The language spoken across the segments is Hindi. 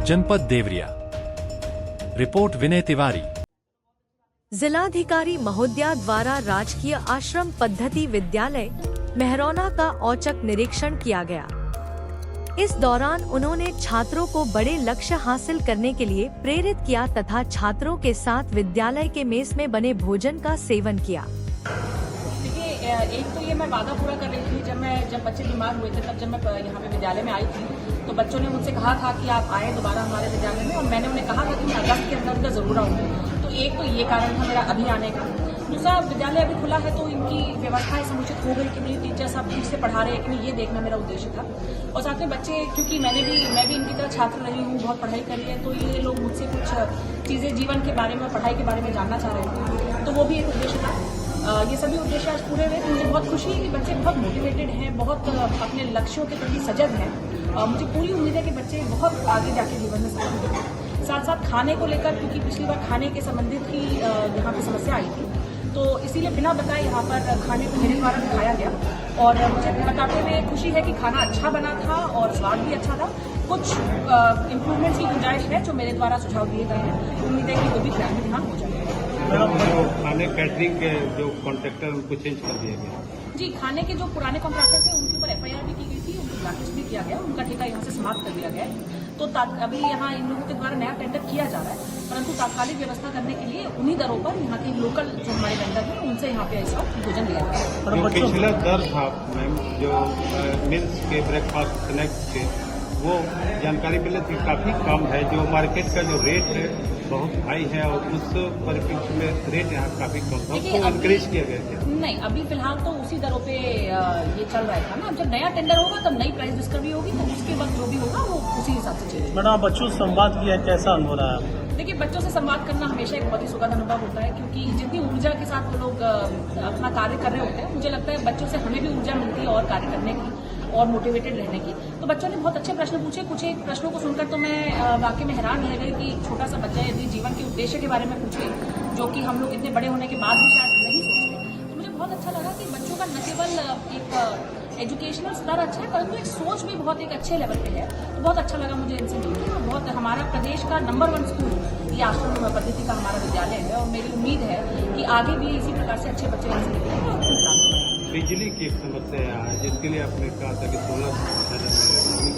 जनपद देवरिया। रिपोर्ट विनय तिवारी। जिलाधिकारी महोदया द्वारा राजकीय आश्रम पद्धति विद्यालय मेहरौना का औचक निरीक्षण किया गया। इस दौरान उन्होंने छात्रों को बड़े लक्ष्य हासिल करने के लिए प्रेरित किया तथा छात्रों के साथ विद्यालय के मेस में बने भोजन का सेवन किया। देखिए, एक तो ये मैं वादा पूरा कर रही थी जब बच्चे बीमार हुए थे, तब जब मैं यहाँ पे विद्यालय में आई थी तो बच्चों ने मुझसे कहा था कि आप आए दोबारा हमारे विद्यालय में, और मैंने उन्हें कहा था कि मैं अगस्त के अंदर जरूर आऊँगी। तो एक तो ये कारण था मेरा अभी आने का। दूसरा, विद्यालय अभी खुला है तो इनकी व्यवस्थाएं समुचित हो गई कि मेरे टीचर साहब ठीक से पढ़ा रहे हैं कि नहीं, ये देखना मेरा उद्देश्य था। और साथ में बच्चे, क्योंकि मैं भी इनकी तरह छात्र रही हूँ, बहुत पढ़ाई करी है, तो ये लोग मुझसे कुछ चीज़ें जीवन के बारे में, पढ़ाई के बारे में जानना चाह रहे थे, तो वो भी एक उद्देश्य था। ये सभी उद्देश्य आज पूरे हुए। मुझे बहुत खुशी है कि बच्चे बहुत मोटिवेटेड हैं, बहुत अपने लक्ष्यों के प्रति सजग हैं। मुझे पूरी उम्मीद है कि बच्चे बहुत आगे जाके जीवन में सफल होंगे। साथ साथ खाने को लेकर, क्योंकि पिछली बार खाने के संबंधित ही यहाँ पे समस्या आई थी, तो इसीलिए बिना बताए यहाँ पर खाने को मेरे द्वारा दिखाया गया, और मुझे बताते हुए खुशी है कि खाना अच्छा बना था और स्वाद भी अच्छा था। कुछ इम्प्रूवमेंट्स की गुंजाइश है जो मेरे द्वारा सुझाव दिए गए हैं। उम्मीद है कि वो भी ध्यान हो जाएगा। खाने कैटरिंग के जो कॉन्ट्रैक्टर उनको चेंज कर दिया गया। जी, खाने के जो पुराने कॉन्ट्रैक्टर थे उनके ऊपर FIR भी की गई थी, उनको ब्लैकलिस्ट भी किया गया, उनका ठेका यहाँ से समाप्त कर दिया गया है। तो अभी यहाँ इन लोगों के द्वारा नया टेंडर किया जा रहा है, परंतु तात्कालिक व्यवस्था करने के लिए उन्हीं दरों पर यहाँ के लोकल जो हमारे वेंडर हैं उनसे यहाँ पे ऐसा भोजन लिया जाए। जो पिछला दर था मैम, जो मिल्स के ब्रेकफास्ट स्नैक्स के, वो जानकारी मिली थी काफ़ी कम है। जो मार्केट का जो रेट है बहुत हाई है, और उस परिप्रेक्ष्य में रेट यहाँ काफ़ी कम था, उसको इंक्रीज किया गया था। नहीं, अभी फिलहाल तो उसी दरों पे ये चल रहा था ना। जब नया टेंडर होगा तब नई प्राइस डिस्कवरी होगी, तो उसके बाद जो भी होगा वो उसी हिसाब से चलेगा। मैडम, बच्चों से संवाद किया, कैसा अनुभव रहा है? देखिए, बच्चों से संवाद करना हमेशा एक बहुत ही सुखद अनुभव होता है, क्योंकि जितनी ऊर्जा के साथ वो लोग अपना कार्य कर रहे होते हैं, मुझे लगता है बच्चों से हमें भी ऊर्जा मिलती है और कार्य करने की और मोटिवेटेड रहने की। तो बच्चों ने बहुत अच्छे प्रश्न पूछे। कुछ एक प्रश्नों को सुनकर तो मैं वाकई में हैरान रह गई कि छोटा सा बच्चा यदि जीवन के उद्देश्य के बारे में पूछे, जो कि हम लोग इतने बड़े होने के बाद भी शायद नहीं सोचते, तो मुझे बहुत अच्छा लगा कि बच्चों का न केवल एक एजुकेशनल स्तर अच्छा है, परंतु एक सोच भी बहुत एक अच्छे लेवल पे है। तो बहुत अच्छा लगा मुझे इनसे मिलकर। बहुत हमारा प्रदेश का नंबर 1 स्कूल ये आश्रम पद्धति का हमारा विद्यालय है, और मेरी उम्मीद है कि आगे भी इसी प्रकार से अच्छे बच्चे यहाँ से निकलेंगे और खूब लाभ होगा। बिजली की समस्या है जिसके लिए आपने कहा था कि 16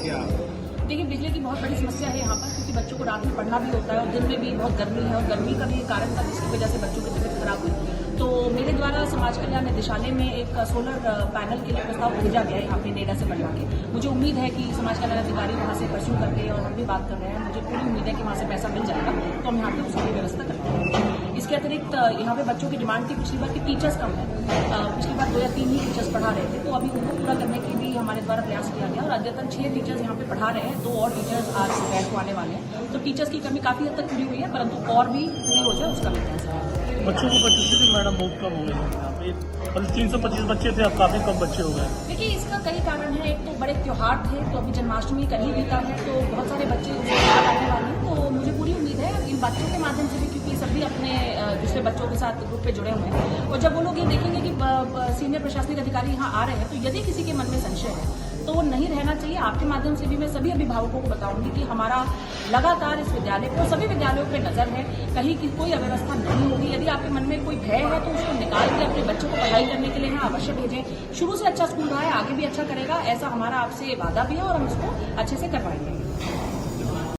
क्या? देखिए, बिजली की बहुत बड़ी समस्या है यहाँ पर, क्योंकि बच्चों को रात में पढ़ना भी होता है और दिन में भी बहुत गर्मी है, और गर्मी का भी कारण था जिसकी वजह से बच्चों की तबीयत खराब हुई। तो मेरे द्वारा समाज कल्याण निदेशालय में एक सोलर पैनल के लिए प्रस्ताव भेजा गया है यहाँ पे नेडा से बनवा के। मुझे उम्मीद है कि समाज कल्याण अधिकारी वहाँ से परस्यू करके, और हम भी बात कर रहे हैं, मुझे पूरी उम्मीद है कि वहाँ से पैसा मिल जाएगा, तो हम यहाँ पे उसकी व्यवस्था करते हैं। इसके अतिरिक्त यहाँ पे बच्चों की डिमांड थी पिछली बार की टीचर्स कम है। पिछली बार 2 या 3 ही टीचर्स पढ़ा रहे थे, तो अभी उनको पूरा करने के भी हमारे द्वारा प्रयास किया गया, और अद्यतन 6 टीचर्स यहाँ पे पढ़ा रहे हैं, 2 और टीचर्स आज दोपहर को आने वाले हैं। तो टीचर्स की कमी काफ़ी हद तक पूरी हुई है, परंतु और भी पूरी हो जाए उसका भी प्रयास है। बच्चों को पार्टिसिपेट मैडम बहुत कम हो गए, 325 बच्चे थे, अब काफ़ी कम बच्चे हो गए। देखिए, इसका कई कारण है। एक तो बड़े त्योहार थे, तो अभी जन्माष्टमी कल ही बीता है, तो बहुत सारे बच्चे उसके बाद आने वाले हैं। तो मुझे पूरी उम्मीद है इन बच्चों के माध्यम से भी, क्योंकि सभी अपने दूसरे बच्चों के साथ ग्रुप पे जुड़े हुए हैं, और जब वो लोग ये देखेंगे कि सीनियर प्रशासनिक अधिकारी यहाँ आ रहे हैं, तो यदि किसी के मन में संशय है तो वो नहीं रहना चाहिए। आपके माध्यम से भी मैं सभी अभिभावकों को बताऊंगी कि हमारा लगातार इस विद्यालय को, सभी विद्यालयों पर नजर है, कहीं की कोई अव्यवस्था नहीं होगी। यदि आपके मन में कोई भय है तो उसको निकाल के अपने बच्चों को पढ़ाई करने के लिए यहाँ अवश्य भेजें। शुरू से अच्छा स्कूल रहा है, आगे भी अच्छा करेगा, ऐसा हमारा आपसे वादा भी है, और हम इसको अच्छे से करवाएंगे।